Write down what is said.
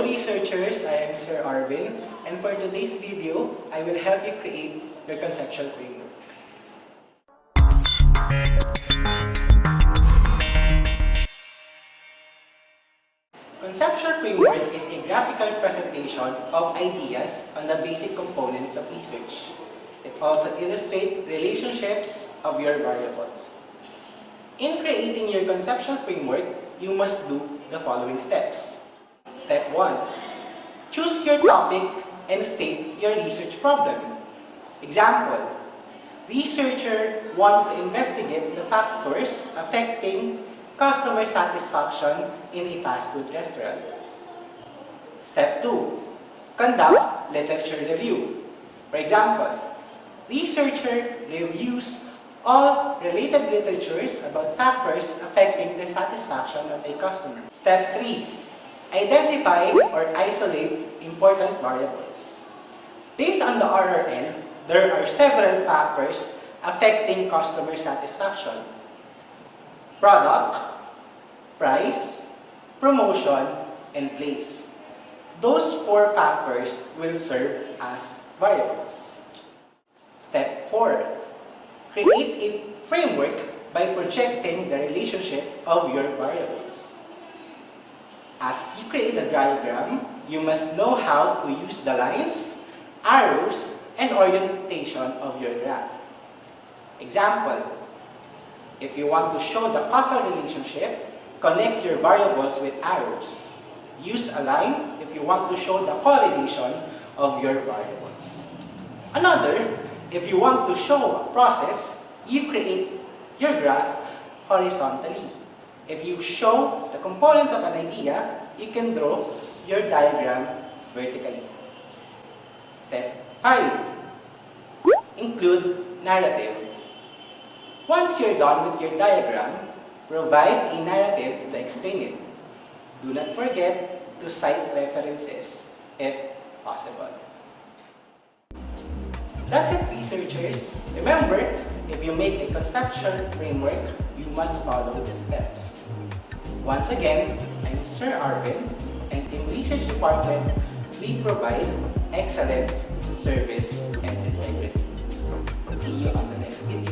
researchers, I am Sir Arvin, and for today's video, I will help you create your conceptual framework. Conceptual framework is a graphical presentation of ideas on the basic components of research. It also illustrates relationships of your variables. In creating your conceptual framework, you must do the following steps. Step 1. Choose your topic and state your research problem. Example, researcher wants to investigate the factors affecting customer satisfaction in a fast food restaurant. Step 2. Conduct literature review. For example, researcher reviews all related literatures about factors affecting the satisfaction of a customer. Step 3. Identify or isolate important variables. Based on the RRN, there are several factors affecting customer satisfaction. Product, price, promotion, and place. Those 4 factors will serve as variables. Step 4. Create a framework by projecting the relationship of your variables. As you create a diagram, you must know how to use the lines, arrows, and orientation of your graph. Example, if you want to show the causal relationship, connect your variables with arrows. Use a line if you want to show the correlation of your variables. Another, if you want to show a process, you create your graph horizontally. If you show the components of an idea, you can draw your diagram vertically. Step 5. Include narrative. Once you're done with your diagram, provide a narrative to explain it. Do not forget to cite references if possible. That's it, researchers. Remember, if you make a conceptual framework, you must follow the steps. Once again, I'm Sir Arvin, and in Research Department, we provide excellence, service, and integrity. See you on the next video.